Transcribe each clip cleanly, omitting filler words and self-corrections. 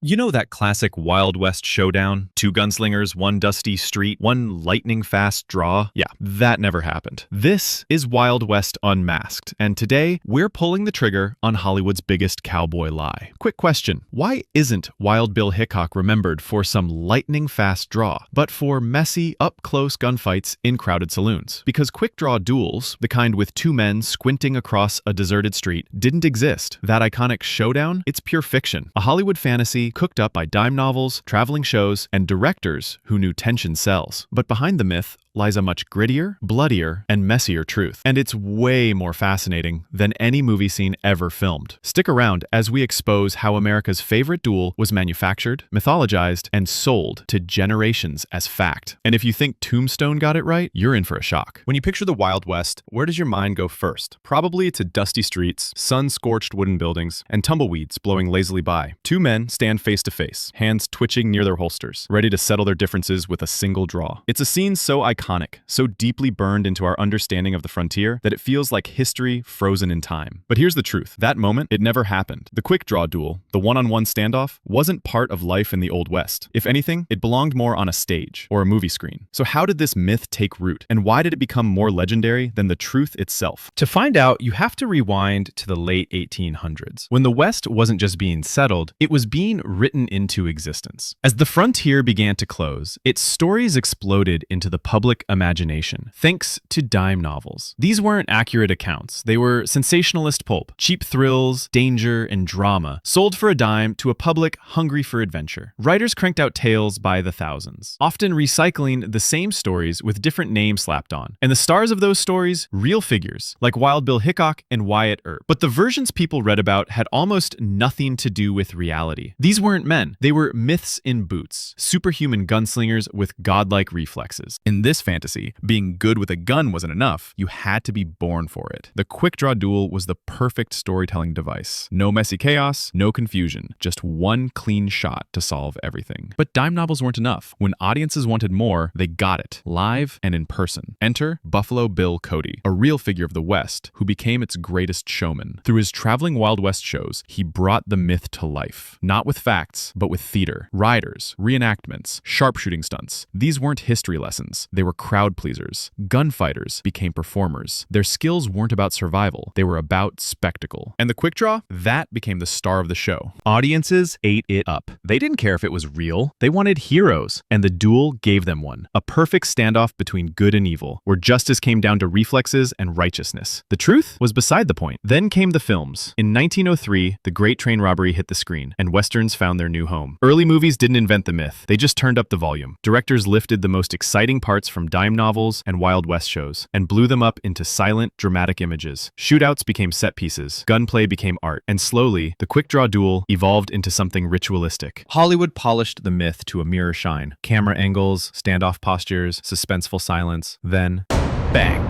You know that classic Wild West showdown? Two gunslingers, one dusty street, one lightning-fast draw? Yeah, that never happened. This is Wild West Unmasked, and today we're pulling the trigger on Hollywood's biggest cowboy lie. Quick question, why isn't Wild Bill Hickok remembered for some lightning-fast draw, but for messy, up-close gunfights in crowded saloons? Because quick-draw duels, the kind with two men squinting across a deserted street, didn't exist. That iconic showdown? It's pure fiction. A Hollywood fantasy cooked up by dime novels, traveling shows, and directors who knew tension sells. But behind the myth lies a much grittier, bloodier, and messier truth. And it's way more fascinating than any movie scene ever filmed. Stick around as we expose how America's favorite duel was manufactured, mythologized, and sold to generations as fact. And if you think Tombstone got it right, you're in for a shock. When you picture the Wild West, where does your mind go first? Probably to dusty streets, sun-scorched wooden buildings, and tumbleweeds blowing lazily by. Two men stand face to face, hands twitching near their holsters, ready to settle their differences with a single draw. It's a scene so iconic, so deeply burned into our understanding of the frontier that it feels like history frozen in time. But here's the truth. That moment, it never happened. The quick draw duel, the one-on-one standoff, wasn't part of life in the Old West. If anything, it belonged more on a stage or a movie screen. So how did this myth take root? And why did it become more legendary than the truth itself? To find out, you have to rewind to the late 1800s, when the West wasn't just being settled, it was being written into existence. As the frontier began to close, its stories exploded into the public imagination, thanks to dime novels. These weren't accurate accounts. They were sensationalist pulp, cheap thrills, danger, and drama, sold for a dime to a public hungry for adventure. Writers cranked out tales by the thousands, often recycling the same stories with different names slapped on. And the stars of those stories, real figures, like Wild Bill Hickok and Wyatt Earp. But the versions people read about had almost nothing to do with reality. These weren't men. They were myths in boots, superhuman gunslingers with godlike reflexes. In this fantasy, being good with a gun wasn't enough. You had to be born for it. The quick draw duel was the perfect storytelling device. No messy chaos, no confusion, just one clean shot to solve everything. But dime novels weren't enough. When audiences wanted more, they got it, live and in person. Enter Buffalo Bill Cody, a real figure of the West who became its greatest showman. Through his traveling Wild West shows, he brought the myth to life. Not with facts, but with theater, riders, reenactments, sharpshooting stunts. These weren't history lessons. They were crowd pleasers. Gunfighters became performers. Their skills weren't about survival. They were about spectacle. And the quick draw? That became the star of the show. Audiences ate it up. They didn't care if it was real. They wanted heroes, and the duel gave them one. A perfect standoff between good and evil, where justice came down to reflexes and righteousness. The truth was beside the point. Then came the films. In 1903, the Great Train Robbery hit the screen, and Westerns found their new home. Early movies didn't invent the myth. They just turned up the volume. Directors lifted the most exciting parts from dime novels and Wild West shows, and blew them up into silent, dramatic images. Shootouts became set pieces. Gunplay became art. And slowly, the quick draw duel evolved into something ritualistic. Hollywood polished the myth to a mirror shine. Camera angles, standoff postures, suspenseful silence. Then, bang.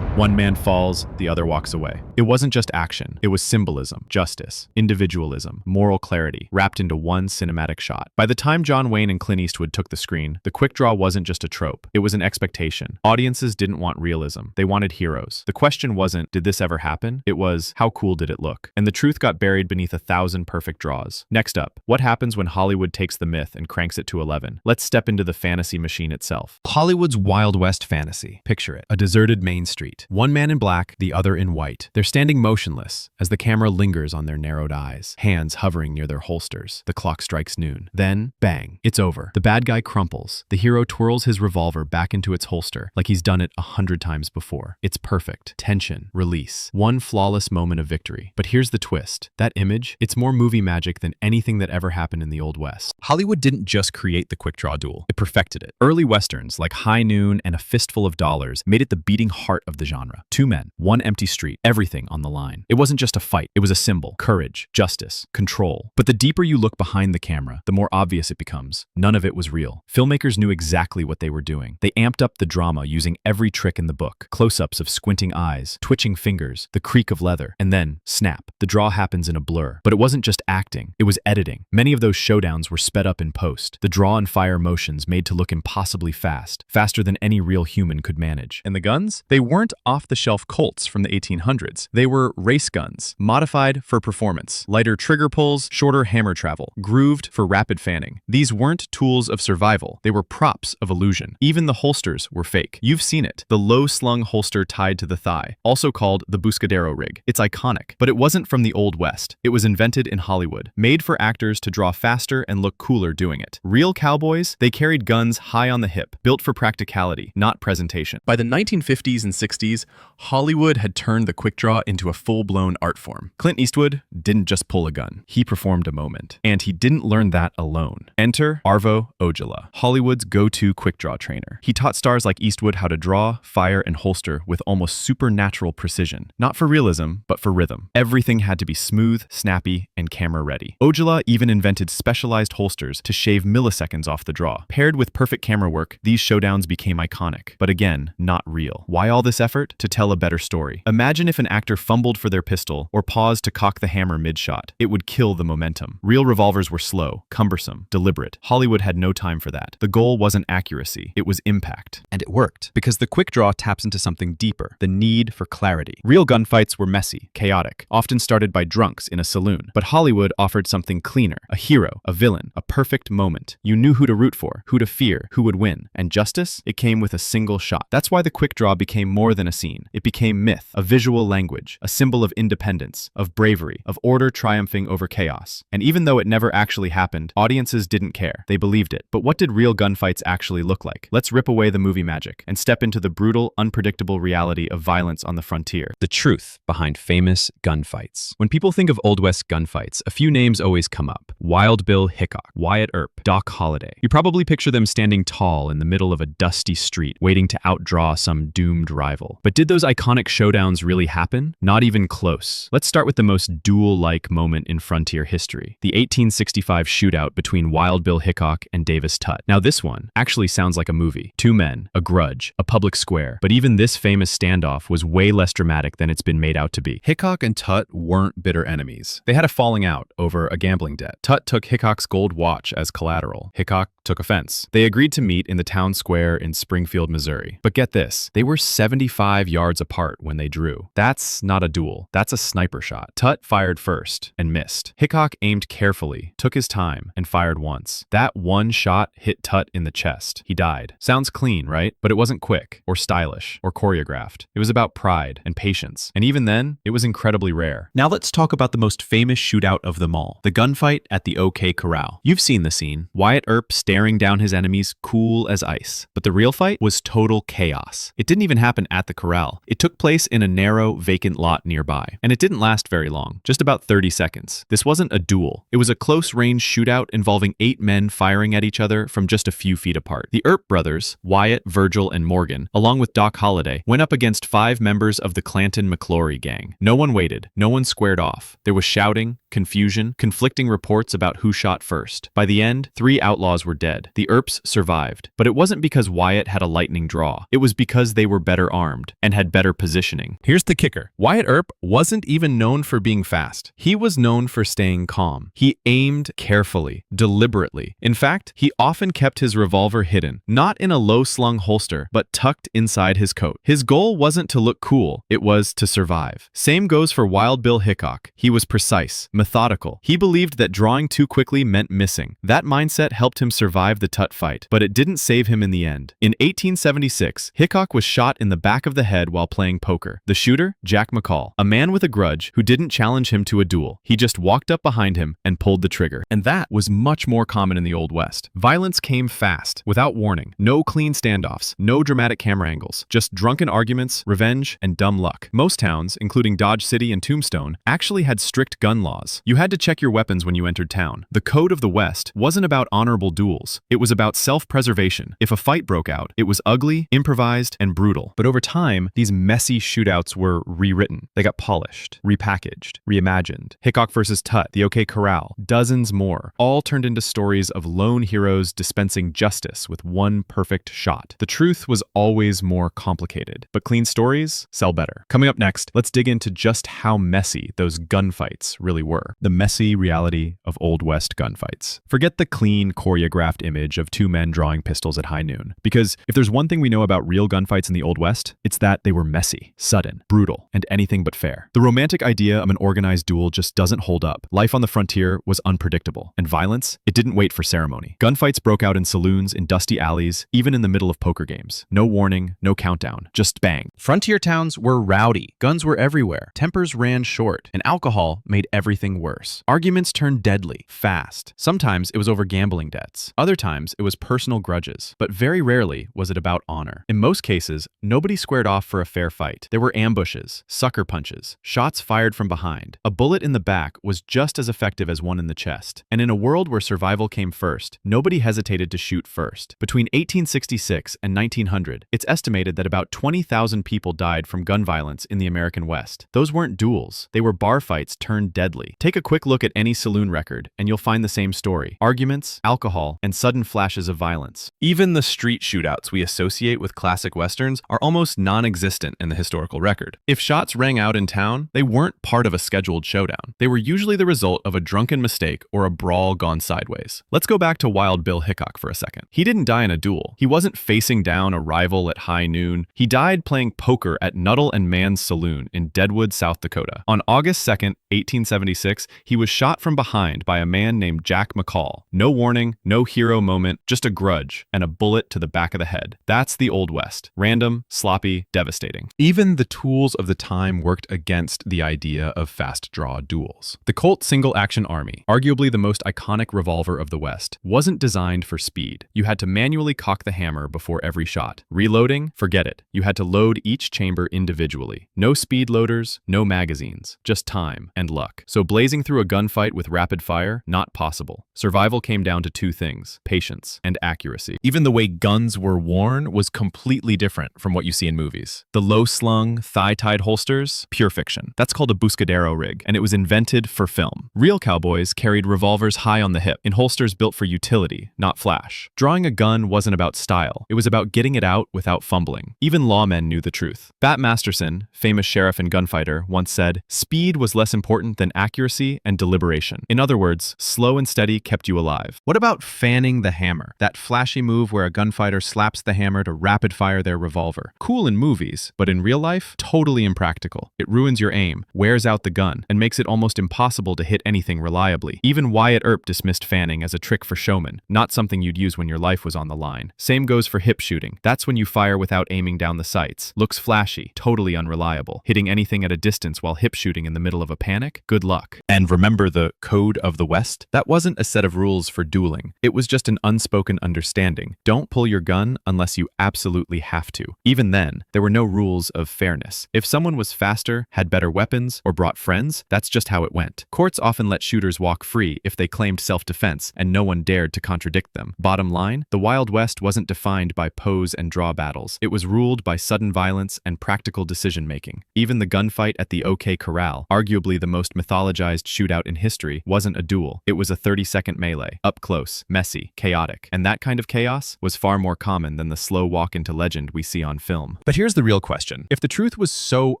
One man falls, the other walks away. It wasn't just action. It was symbolism, justice, individualism, moral clarity, wrapped into one cinematic shot. By the time John Wayne and Clint Eastwood took the screen, the quick draw wasn't just a trope. It was an expectation. Audiences didn't want realism. They wanted heroes. The question wasn't, did this ever happen? It was, how cool did it look? And the truth got buried beneath 1,000 perfect draws. Next up, what happens when Hollywood takes the myth and cranks it to 11? Let's step into the fantasy machine itself. Hollywood's Wild West fantasy. Picture it. A deserted Main Street. One man in black, the other in white. They're standing motionless as the camera lingers on their narrowed eyes, hands hovering near their holsters. The clock strikes noon. Then, bang, it's over. The bad guy crumples. The hero twirls his revolver back into its holster like he's done it 100 times before. It's perfect. Tension, release. One flawless moment of victory. But here's the twist. That image, it's more movie magic than anything that ever happened in the Old West. Hollywood didn't just create the quick draw duel. It perfected it. Early westerns like High Noon and A Fistful of Dollars made it the beating heart of the genre. Two men, one empty street, everything on the line. It wasn't just a fight, it was a symbol. Courage, justice, control. But the deeper you look behind the camera, the more obvious it becomes. None of it was real. Filmmakers knew exactly what they were doing. They amped up the drama using every trick in the book. Close-ups of squinting eyes, twitching fingers, the creak of leather. And then, snap, the draw happens in a blur. But it wasn't just acting, it was editing. Many of those showdowns were sped up in post. The draw and fire motions made to look impossibly fast, faster than any real human could manage. And the guns? They weren't off-the-shelf Colts from the 1800s. They were race guns, modified for performance, lighter trigger pulls, shorter hammer travel, grooved for rapid fanning. These weren't tools of survival, they were props of illusion. Even the holsters were fake. You've seen it, the low-slung holster tied to the thigh, also called the Buscadero rig. It's iconic, but it wasn't from the Old West. It was invented in Hollywood, made for actors to draw faster and look cooler doing it. Real cowboys, they carried guns high on the hip, built for practicality, not presentation. By the 1950s and 60s, Hollywood had turned the quick draw into a full-blown art form. Clint Eastwood didn't just pull a gun, he performed a moment. And he didn't learn that alone. Enter Arvo Ojala, Hollywood's go-to quick draw trainer. He taught stars like Eastwood how to draw, fire, and holster with almost supernatural precision. Not for realism, but for rhythm. Everything had to be smooth, snappy, and camera-ready. Ojala even invented specialized holsters to shave milliseconds off the draw. Paired with perfect camera work, these showdowns became iconic. But again, not real. Why all this effort? To tell a better story. Imagine if an actor fumbled for their pistol or paused to cock the hammer mid-shot. It would kill the momentum. Real revolvers were slow, cumbersome, deliberate. Hollywood had no time for that. The goal wasn't accuracy, it was impact. And it worked, because the quick draw taps into something deeper, the need for clarity. Real gunfights were messy, chaotic, often started by drunks in a saloon. But Hollywood offered something cleaner, a hero, a villain, a perfect moment. You knew who to root for, who to fear, who would win. And justice? It came with a single shot. That's why the quick draw became more than a scene. It became myth, a visual language, a symbol of independence, of bravery, of order triumphing over chaos. And even though it never actually happened, audiences didn't care. They believed it. But what did real gunfights actually look like? Let's rip away the movie magic and step into the brutal, unpredictable reality of violence on the frontier. The truth behind famous gunfights. When people think of Old West gunfights, a few names always come up. Wild Bill Hickok, Wyatt Earp, Doc Holliday. You probably picture them standing tall in the middle of a dusty street, waiting to outdraw some doomed rival. But did those iconic showdowns really happen? Not even close. Let's start with the most duel-like moment in frontier history, the 1865 shootout between Wild Bill Hickok and Davis Tutt. Now this one actually sounds like a movie. Two men, a grudge, a public square. But even this famous standoff was way less dramatic than it's been made out to be. Hickok and Tutt weren't bitter enemies. They had a falling out over a gambling debt. Tutt took Hickok's gold watch as collateral. Hickok took offense. They agreed to meet in the town square in Springfield, Missouri. But get this, they were 75 yards apart when they drew. That's not a duel. That's a sniper shot. Tutt fired first and missed. Hickok aimed carefully, took his time, and fired once. That one shot hit Tutt in the chest. He died. Sounds clean, right? But it wasn't quick, or stylish, or choreographed. It was about pride and patience. And even then, it was incredibly rare. Now let's talk about the most famous shootout of them all, the gunfight at the OK Corral. You've seen the scene. Wyatt Earp staring down his enemies cool as ice. But the real fight was total chaos. It didn't even happen at the corral. It took place in a narrow, vacant lot nearby. And it didn't last very long, just about 30 seconds. This wasn't a duel. It was a close-range shootout involving 8 men firing at each other from just a few feet apart. The Earp brothers, Wyatt, Virgil, and Morgan, along with Doc Holliday, went up against 5 members of the Clanton-McClory gang. No one waited. No one squared off. There was shouting, confusion, conflicting reports about who shot first. By the end, 3 outlaws were dead. The Earps survived. But it wasn't because Wyatt had a lightning draw. It was because they were better armed and had better positioning. Here's the kicker. Wyatt Earp wasn't even known for being fast. He was known for staying calm. He aimed carefully, deliberately. In fact, he often kept his revolver hidden, not in a low-slung holster, but tucked inside his coat. His goal wasn't to look cool, it was to survive. Same goes for Wild Bill Hickok. He was precise, methodical. He believed that drawing too quickly meant missing. That mindset helped him survive the Tutt fight, but it didn't save him in the end. In 1876, Hickok was shot in the back of the head while playing poker. The shooter, Jack McCall, a man with a grudge who didn't challenge him to a duel. He just walked up behind him and pulled the trigger. And that was much more common in the Old West. Violence came fast, without warning. No clean standoffs, no dramatic camera angles, just drunken arguments, revenge, and dumb luck. Most towns, including Dodge City and Tombstone, actually had strict gun laws. You had to check your weapons when you entered town. The code of the West wasn't about honorable duels. It was about self-preservation. If a fight broke out, it was ugly, improvised, and brutal. But over time, these messy shootouts were rewritten. They got polished, repackaged, reimagined. Hickok versus Tutt, the OK Corral, dozens more, all turned into stories of lone heroes dispensing justice with one perfect shot. The truth was always more complicated, but clean stories sell better. Coming up next, let's dig into just how messy those gunfights really were. The messy reality of Old West gunfights. Forget the clean, choreographed image of 2 men drawing pistols at high noon. Because if there's one thing we know about real gunfights in the Old West, it's It's that they were messy, sudden, brutal, and anything but fair. The romantic idea of an organized duel just doesn't hold up. Life on the frontier was unpredictable, and violence, it didn't wait for ceremony. Gunfights broke out in saloons, in dusty alleys, even in the middle of poker games. No warning, no countdown, just bang. Frontier towns were rowdy, guns were everywhere, tempers ran short, and alcohol made everything worse. Arguments turned deadly, fast. Sometimes it was over gambling debts. Other times it was personal grudges. But very rarely was it about honor. In most cases, nobody squared off for a fair fight. There were ambushes, sucker punches, shots fired from behind. A bullet in the back was just as effective as one in the chest. And in a world where survival came first, nobody hesitated to shoot first. Between 1866 and 1900, it's estimated that about 20,000 people died from gun violence in the American West. Those weren't duels. They were bar fights turned deadly. Take a quick look at any saloon record, and you'll find the same story. Arguments, alcohol, and sudden flashes of violence. Even the street shootouts we associate with classic westerns are almost non-existent in the historical record. If shots rang out in town, they weren't part of a scheduled showdown. They were usually the result of a drunken mistake or a brawl gone sideways. Let's go back to Wild Bill Hickok for a second. He didn't die in a duel. He wasn't facing down a rival at high noon. He died playing poker at Nuttall and Mann's Saloon in Deadwood, South Dakota. On August 2nd, 1876, he was shot from behind by a man named Jack McCall. No warning, no hero moment, just a grudge and a bullet to the back of the head. That's the Old West. Random, sloppy, devastating. Even the tools of the time worked against the idea of fast-draw duels. The Colt single-action army, arguably the most iconic revolver of the West, wasn't designed for speed. You had to manually cock the hammer before every shot. Reloading? Forget it. You had to load each chamber individually. No speed loaders, no magazines, just time and luck. So blazing through a gunfight with rapid fire? Not possible. Survival came down to two things: patience and accuracy. Even the way guns were worn was completely different from what you see in movies. The low-slung, thigh-tied holsters? Pure fiction. That's called a buscadero rig, and it was invented for film. Real cowboys carried revolvers high on the hip, in holsters built for utility, not flash. Drawing a gun wasn't about style. It was about getting it out without fumbling. Even lawmen knew the truth. Bat Masterson, famous sheriff and gunfighter, once said, "Speed was less important than accuracy and deliberation." In other words, slow and steady kept you alive. What about fanning the hammer? That flashy move where a gunfighter slaps the hammer to rapid-fire their revolver. Cool in movies, but in real life, totally impractical. It ruins your aim, wears out the gun, and makes it almost impossible to hit anything reliably. Even Wyatt Earp dismissed fanning as a trick for showmen, not something you'd use when your life was on the line. Same goes for hip shooting. That's when you fire without aiming down the sights. Looks flashy, totally unreliable. Hitting anything at a distance while hip shooting in the middle of a panic? Good luck. And remember the Code of the West? That wasn't a set of rules for dueling. It was just an unspoken understanding. Don't pull your gun unless you absolutely have to. Even then, there were no rules of fairness. If someone was faster, had better weapons, or brought friends, that's just how it went. Courts often let shooters walk free if they claimed self-defense, and no one dared to contradict them. Bottom line, the Wild West wasn't defined by pose and draw battles. It was ruled by sudden violence and practical decision-making. Even the gunfight at the OK Corral, arguably the most mythologized shootout in history, wasn't a duel. It was a 30-second melee, up close, messy, chaotic. And that kind of chaos was far more common than the slow walk into legend we see on film. But here's the real question. If the truth was so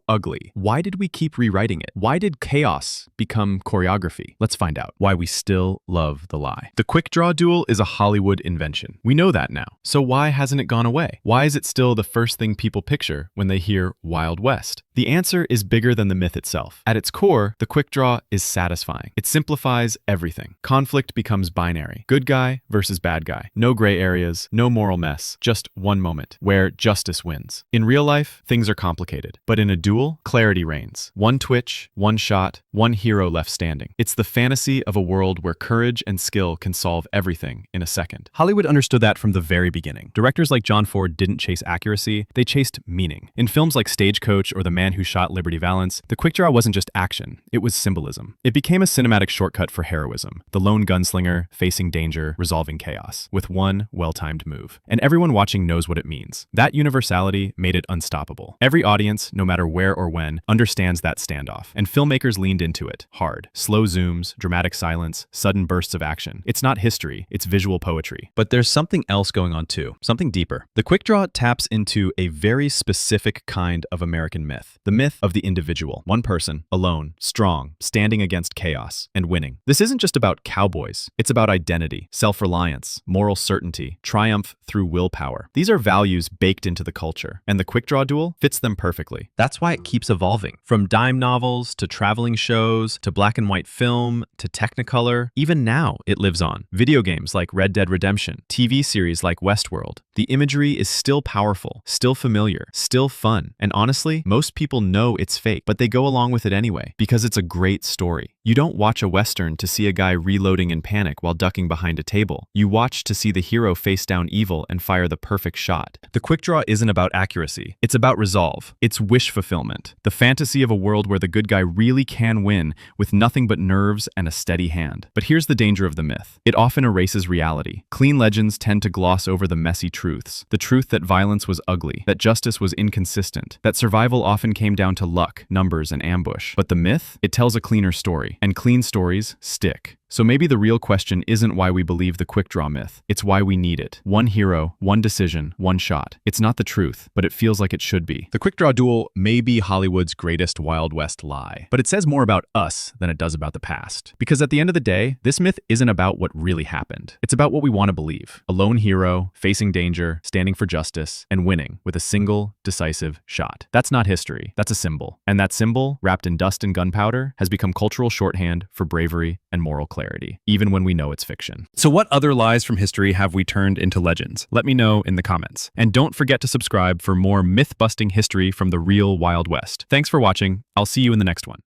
ugly, why did we keep rewriting it? Why did chaos become choreography? Let's find out why we still love the lie. The quick draw duel is a Hollywood invention. We know that now. So why hasn't it gone away? Why is it still the first thing people picture when they hear Wild West? The answer is bigger than the myth itself. At its core, the quick draw is satisfying. It simplifies everything. Conflict becomes binary. Good guy versus bad guy. No gray areas, no moral mess, just one moment where justice wins. In real life, things are complicated. But in a duel, clarity reigns. One twitch, one shot, one hero left standing. It's the fantasy of a world where courage and skill can solve everything in a second. Hollywood understood that from the very beginning. Directors like John Ford didn't chase accuracy, they chased meaning. In films like Stagecoach or The Man Who Shot Liberty Valance, the quick draw wasn't just action, it was symbolism. It became a cinematic shortcut for heroism. The lone gunslinger, facing danger, resolving chaos, with one well-timed move. And everyone watching knows what it means. That universality made it unstoppable. Every audience, no matter where or when, understands that standoff. And filmmakers leaned into it, hard. Slow zooms, dramatic silence, sudden bursts of action. It's not history, it's visual poetry. But there's something else going on too, something deeper. The quick draw taps into a very specific kind of American myth. The myth of the individual. One person, alone, strong, standing against chaos, and winning. This isn't just about cowboys. It's about identity, self-reliance, moral certainty, triumph through willpower. These are values baked into the culture. And the quick draw duel fits them perfectly. That's why it keeps evolving. From dime novels to traveling shows to black and white film to Technicolor, even now it lives on. Video games like Red Dead Redemption, TV series like Westworld. The imagery is still powerful, still familiar, still fun, and honestly, most people know it's fake, but they go along with it anyway because it's a great story. You don't watch a Western to see a guy reloading in panic while ducking behind a table. You watch to see the hero face down evil and fire the perfect shot. The quick draw isn't about accuracy. It's about resolve. It's wish fulfillment. The fantasy of a world where the good guy really can win with nothing but nerves and a steady hand. But here's the danger of the myth. It often erases reality. Clean legends tend to gloss over the messy truths. The truth that violence was ugly, that justice was inconsistent, that survival often came down to luck, numbers, and ambush. But the myth? It tells a cleaner story. And clean stories stick. So maybe the real question isn't why we believe the quick draw myth. It's why we need it. One hero, one decision, one shot. It's not the truth, but it feels like it should be. The quick draw duel may be Hollywood's greatest Wild West lie, but it says more about us than it does about the past. Because at the end of the day, this myth isn't about what really happened. It's about what we want to believe. A lone hero, facing danger, standing for justice, and winning with a single, decisive shot. That's not history. That's a symbol. And that symbol, wrapped in dust and gunpowder, has become cultural shorthand for bravery and moral clarity, even when we know it's fiction. So what other lies from history have we turned into legends? Let me know in the comments. And don't forget to subscribe for more myth-busting history from the real Wild West. Thanks for watching. I'll see you in the next one.